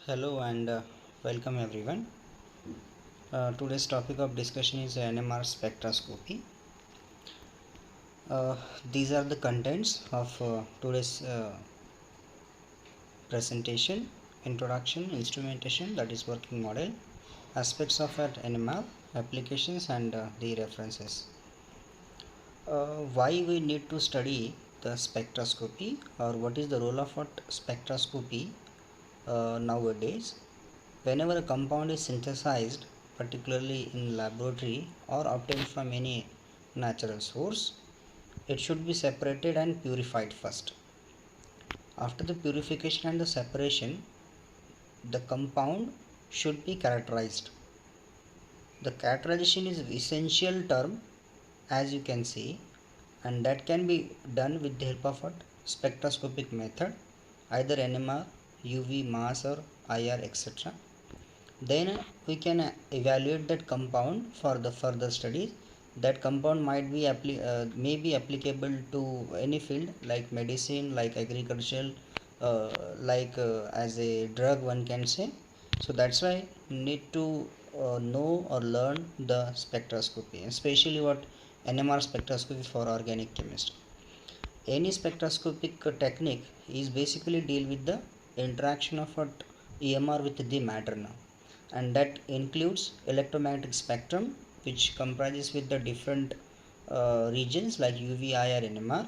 Hello and welcome everyone. Today's topic of discussion is NMR spectroscopy. Uh, these are the contents of today's presentation: introduction, instrumentation, that is working model, aspects of an NMR, applications, and the references. Why we need to study the spectroscopy, or what is the role of what spectroscopy nowadays? Whenever a compound is synthesized, particularly in laboratory or obtained from any natural source, it should be separated and purified first. After the purification and the separation, the compound should be characterized. The characterization is essential term, as you can see, and that can be done with the help of a spectroscopic method, either NMR, UV, mass, or IR, etc. Then we can evaluate that compound for the further studies. That compound might be may be applicable to any field like medicine, like agricultural, as a drug, one can say. So that's why need to know or learn the spectroscopy, especially what NMR spectroscopy for organic chemistry. Any spectroscopic technique is basically deal with the interaction of what EMR with the matter now, and that includes electromagnetic spectrum, which comprises with the different regions like UV, IR, NMR.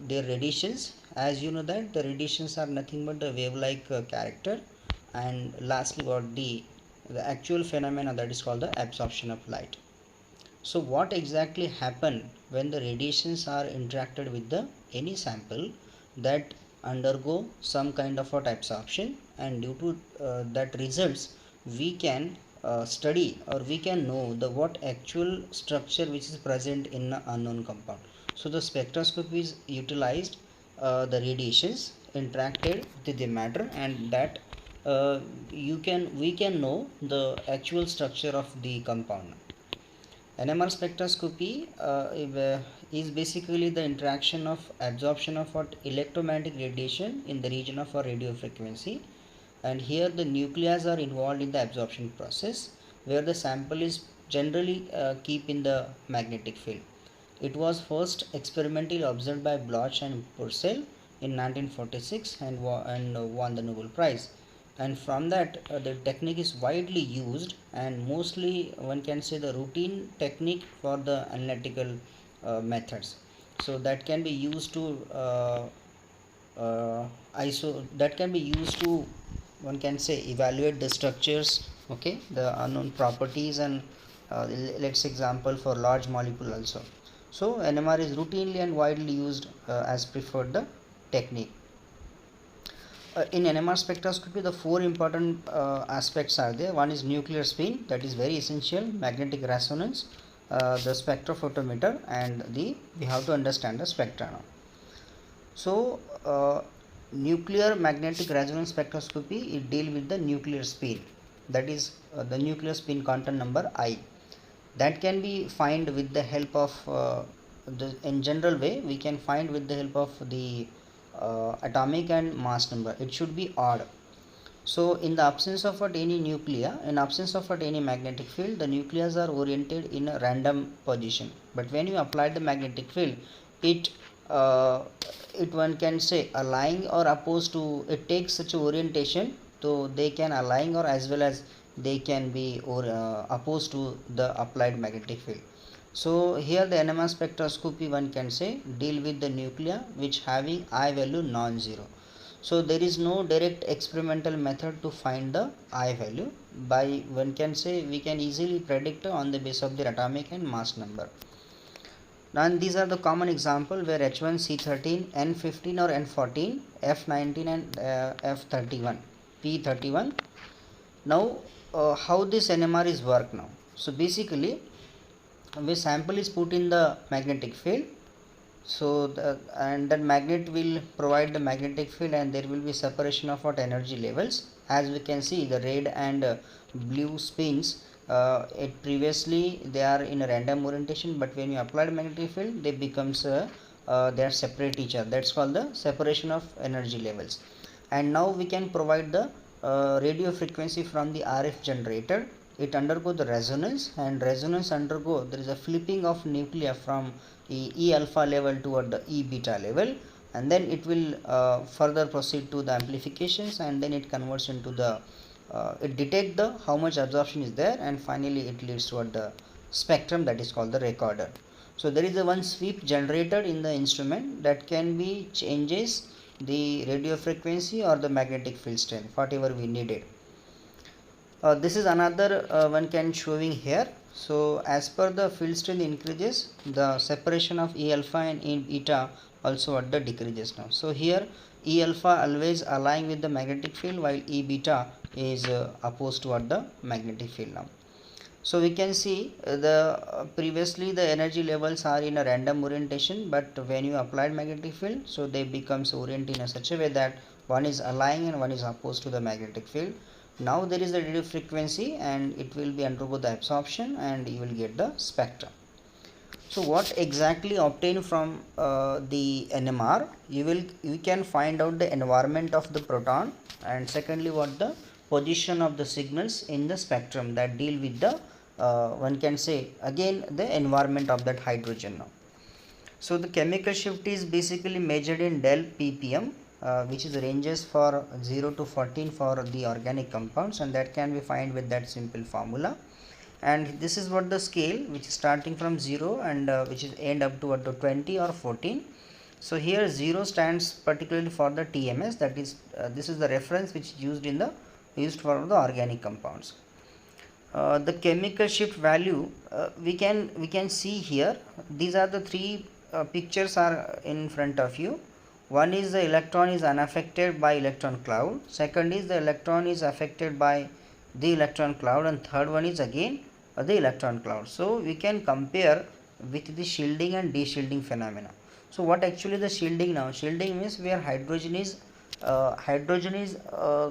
Their radiations, as you know that the radiations are nothing but the wave-like character, and lastly what the actual phenomena, that is called the absorption of light. So what exactly happen when the radiations are interacted with the any sample that undergo some kind of absorption, and due to that results we can study, or we can know the what actual structure which is present in an unknown compound. So the spectroscopy is utilized the radiations interacted with the matter, and that we can know the actual structure of the compound. NMR spectroscopy is basically the interaction of absorption of what electromagnetic radiation in the region of our radio frequency, and here the nuclei are involved in the absorption process, where the sample is generally keep in the magnetic field. It was first experimentally observed by Bloch and Purcell in 1946 and won the Nobel Prize. And from that, the technique is widely used, and mostly one can say the routine technique for the analytical methods. So that can be used to that can be used to, one can say, evaluate the structures, okay, the unknown properties, and let's example for large molecule also. So NMR is routinely and widely used as preferred the technique. In NMR spectroscopy, the four important aspects are there. One is nuclear spin, that is very essential, magnetic resonance, the spectrophotometer, and we have to understand the spectra now. So nuclear magnetic resonance spectroscopy, it deal with the nuclear spin, that is the nuclear spin quantum number I, that can be find with the help of in general way we can find with the help of the atomic and mass number. It should be odd. So in the absence of any nuclei, in absence of any magnetic field, the nuclei are oriented in a random position, but when you apply the magnetic field, it uh, it, one can say, align or opposed to, it takes such a orientation, so they can align or as well as they can be opposed to the applied magnetic field. So here the NMR spectroscopy, one can say, deal with the nuclei which having I value non-zero. So there is no direct experimental method to find the I value. By, one can say, we can easily predict on the basis of their atomic and mass number. Now these are the common example where H1, C13, N15 or N14, F19 and F31, P31. Now how this NMR is work now? So basically, a sample is put in the magnetic field, so and that magnet will provide the magnetic field, and there will be separation of what energy levels. As we can see, the red and blue spins, it previously they are in a random orientation, but when you apply the magnetic field, they becomes they are separate each other. That's called the separation of energy levels. And now we can provide the radio frequency from the RF generator, it undergo the resonance, and resonance undergo, there is a flipping of nuclei from E alpha level toward the E beta level, and then it will further proceed to the amplifications, and then it converts into the it detect the how much absorption is there, and finally it leads toward the spectrum, that is called the recorder. So there is a one sweep generator in the instrument that can be changes the radio frequency or the magnetic field strength, whatever we needed. This is another one can showing here. So as per the field strength increases, the separation of E alpha and E beta also at the decreases now. So here E alpha always align with the magnetic field, while E beta is opposed toward the magnetic field now. So we can see the previously the energy levels are in a random orientation, but when you applied magnetic field, so they becomes oriented in such a way that one is aligning and one is opposed to the magnetic field. Now there is the radio frequency, and it will be undergo the absorption, and you will get the spectrum. So what exactly obtained from the NMR? You can find out the environment of the proton, and secondly what the position of the signals in the spectrum that deal with the one can say again the environment of that hydrogen now. So the chemical shift is basically measured in del ppm, which is ranges for 0 to 14 for the organic compounds, and that can be found with that simple formula. And this is what the scale, which is starting from 0 and which is end up to 20 or 14. So here 0 stands particularly for the TMS, that is this is the reference which is used for the organic compounds. The chemical shift value we can see here. These are the three pictures are in front of you. One is the electron is unaffected by electron cloud, second is the electron is affected by the electron cloud, and third one is again the electron cloud. So we can compare with the shielding and de-shielding phenomena. So what actually the shielding now? Shielding means where hydrogen is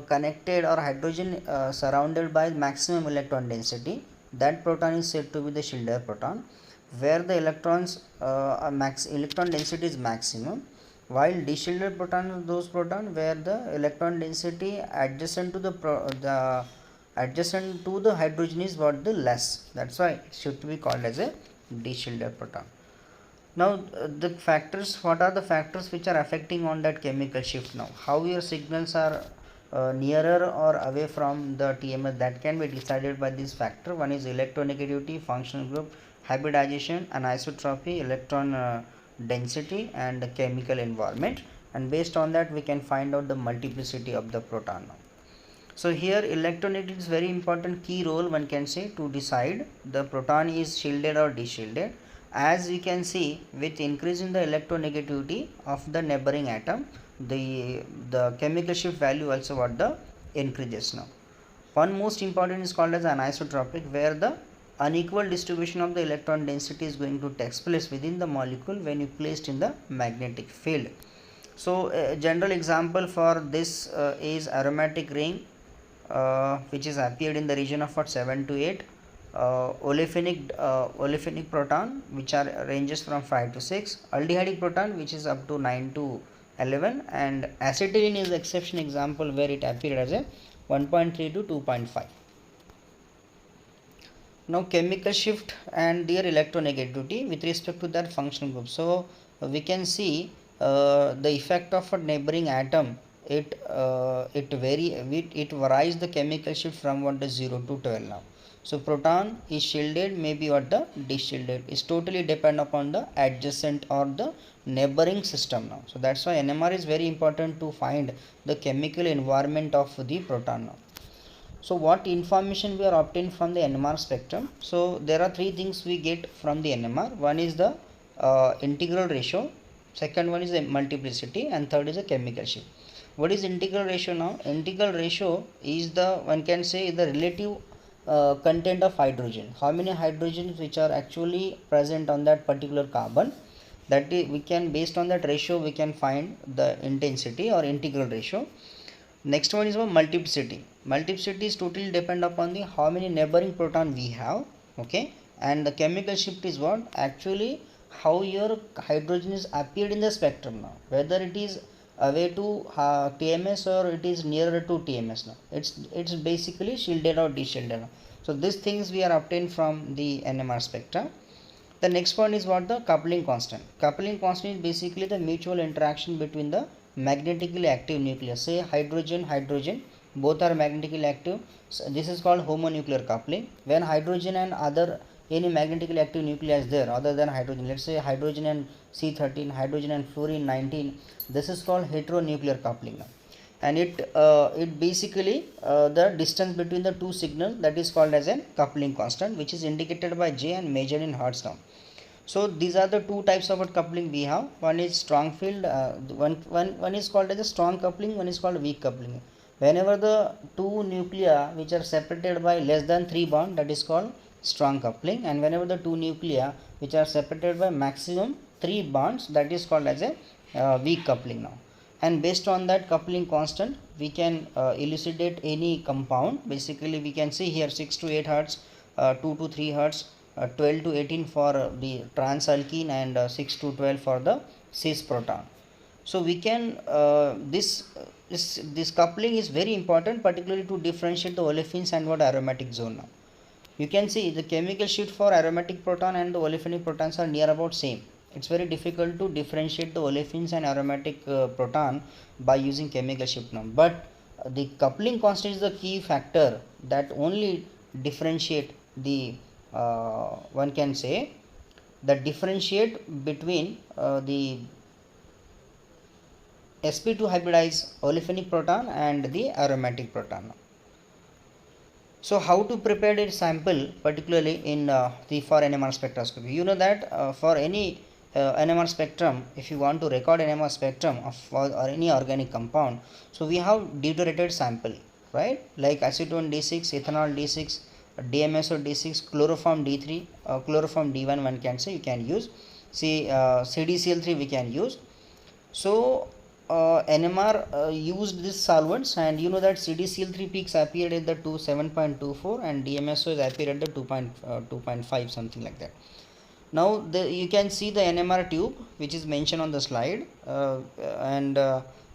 connected, or hydrogen surrounded by maximum electron density. That proton is said to be the shielded proton, where the electrons electron density is maximum, while de-shielded proton are those proton where the electron density adjacent to the adjacent to the hydrogen is what the less. That's why it should be called as a de-shielded proton. Now the factors, what are the factors which are affecting on that chemical shift now? How your signals are nearer or away from the TMS, that can be decided by this factor. One is electronegativity, functional group, hybridization, anisotropy, electron density, and the chemical environment, and based on that we can find out the multiplicity of the proton now. So here electronegativity is very important key role one can say to decide the proton is shielded or de-shielded. As we can see, with increase in the electronegativity of the neighboring atom, the chemical shift value also what the increases now. One most important is called as anisotropic, where the unequal distribution of the electron density is going to take place within the molecule when you placed in the magnetic field. So a general example for this is aromatic ring, which is appeared in the region of 7 to 8. Olefinic proton, which are ranges from 5 to 6, aldehydic proton which is up to 9 to 11, and acetylene is the exception example where it appeared as a 1.3 to 2.5. Now chemical shift and their electronegativity with respect to that functional group. So we can see the effect of a neighboring atom, it varies the chemical shift from 1 to 0 to 12 now. So proton is shielded, maybe what the de-shielded is totally depend upon the adjacent or the neighboring system now. So that's why NMR is very important to find the chemical environment of the proton now. So what information we are obtained from the NMR spectrum? So there are three things we get from the NMR. One is the integral ratio, second one is the multiplicity, and third is the chemical shift. What is integral ratio now? Integral ratio is the one can say the relative content of hydrogen, how many hydrogens which are actually present on that particular carbon, that we can based on that ratio we can find the intensity or integral ratio. Next one is about multiplicity. Multiplicity is totally depend upon the how many neighboring proton we have, okay, and the chemical shift is what actually how your hydrogen is appeared in the spectrum now, whether it is away to TMS or it is nearer to TMS now. It's basically shielded or deshielded. So these things we are obtained from the NMR spectra. The next point is what? The coupling constant. Coupling constant is basically the mutual interaction between the magnetically active nucleus. Say hydrogen, hydrogen, both are magnetically active. So this is called homonuclear coupling. When hydrogen and other any magnetically active nuclei is there other than hydrogen, let's say hydrogen and C13, hydrogen and fluorine 19, this is called heteronuclear coupling now. And it basically the distance between the two signals, that is called as a coupling constant, which is indicated by J and measured in hertz now. So these are the two types of coupling we have. One is strong field, one is called as a strong coupling, one is called weak coupling. Whenever the two nuclei which are separated by less than 3 bond, that is called strong coupling, and whenever the two nuclei which are separated by maximum 3 bonds, that is called as a weak coupling now. And based on that coupling constant we can elucidate any compound. Basically we can see here 6 to 8 hertz, 2 to 3 hertz, 12 to 18 for the trans alkene, and 6 to 12 for the cis proton. So we can this coupling is very important, particularly to differentiate the olefins and what aromatic zone now. You can see the chemical shift for aromatic proton and the olefinic protons are near about same. It's very difficult to differentiate the olefins and aromatic proton by using chemical shift now. But the coupling constant is the key factor that only differentiate the one can say that differentiate between the sp2 hybridized olefinic proton and the aromatic proton. So how to prepare a sample, particularly in the for NMR spectroscopy? You know that for any NMR spectrum, if you want to record NMR spectrum of or any organic compound, so we have deuterated sample, right? Like acetone D6, ethanol D6, DMSO D6, chloroform D3, chloroform D1 one can say you can use. See CDCl3 we can use. So NMR used these solvents, and you know that CDCl3 peaks appeared at the 7.24 and DMSO is appeared at the 2.5 something like that. Now you can see the NMR tube which is mentioned on the slide, and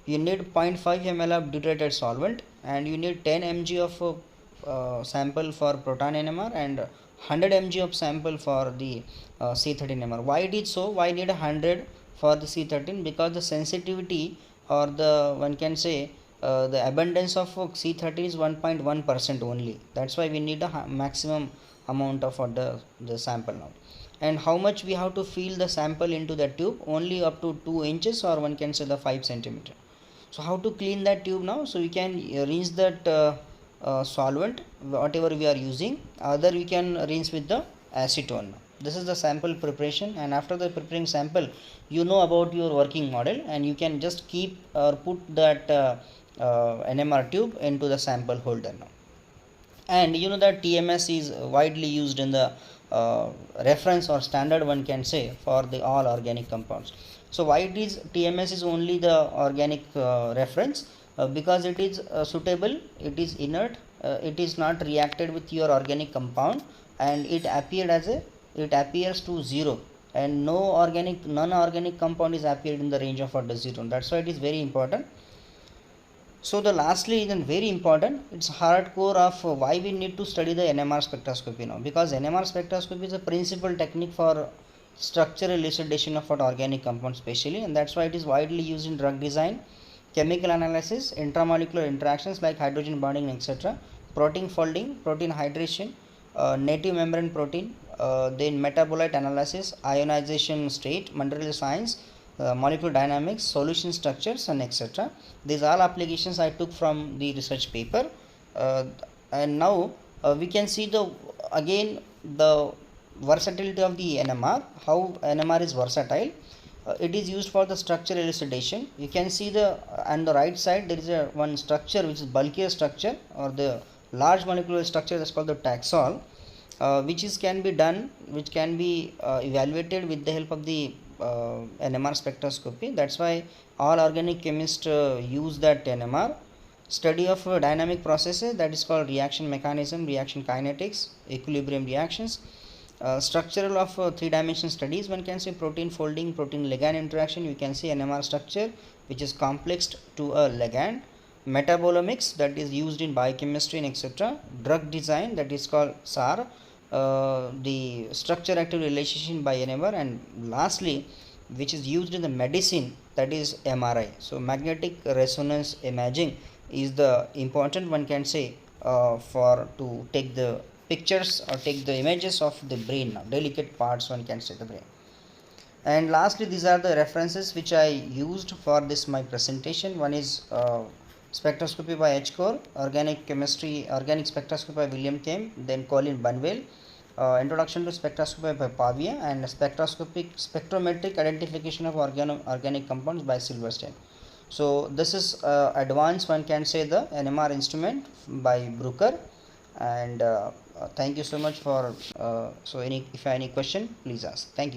you need 0.5 ml of deuterated solvent, and you need 10 mg of sample for proton NMR and 100 mg of sample for the C13 NMR. Why it is so? Why need 100 for the C13? Because the sensitivity or the one can say the abundance of C13 is 1.1% only. That's why we need a maximum amount of the sample now. And how much we have to fill the sample into the tube? Only up to 2 inches, or one can say the 5 centimeter. So how to clean that tube now? So we can rinse that solvent whatever we are using, either we can rinse with the acetone. This is the sample preparation, and after the preparing sample you know about your working model, and you can just keep or put that NMR tube into the sample holder now. And you know that TMS is widely used in the reference or standard one can say for the all organic compounds. So why it is TMS is only the organic reference? Because it is suitable, it is inert, it is not reacted with your organic compound, and it appears to 0, and no non-organic compound is appeared in the range of order 0. That's why it is very important. So the lastly is very important, it's hardcore of why we need to study the NMR spectroscopy now, because NMR spectroscopy is a principal technique for structural elucidation of organic compounds specially, and that's why it is widely used in drug design, chemical analysis, intramolecular interactions like hydrogen bonding, etc., protein folding, protein hydration, native membrane protein, then metabolite analysis, ionization state, material science, molecular dynamics, solution structures, and etc. These all applications I took from the research paper, and now we can see again the versatility of the NMR, how NMR is versatile. It is used for the structure elucidation. You can see on the right side there is one structure which is bulkier structure, or the large molecular structure, that's called the Taxol, which can be evaluated with the help of the NMR spectroscopy. That's why all organic chemists use that NMR. Study of dynamic processes, that is called reaction mechanism, reaction kinetics, equilibrium reactions, Structural of three-dimension studies, one can say protein folding, protein ligand interaction, you can see NMR structure which is complexed to a ligand. Metabolomics, that is used in biochemistry and etc. Drug design, that is called SAR. The structure active relationship by NMR, and lastly which is used in the medicine, that is MRI. So magnetic resonance imaging is the important, one can say, for to take the pictures or take the images of the brain, delicate parts, one can say, the brain. And lastly, these are the references which I used for this my presentation. One is spectroscopy by H. Core, organic chemistry, organic spectroscopy by William Kemp, then Colin Bunwell, introduction to spectroscopy by Pavia, and spectrometric identification of organic compounds by Silverstein. So this is advanced, one can say, the NMR instrument by Brooker. And thank you so much for so if you have any question, please ask. Thank you.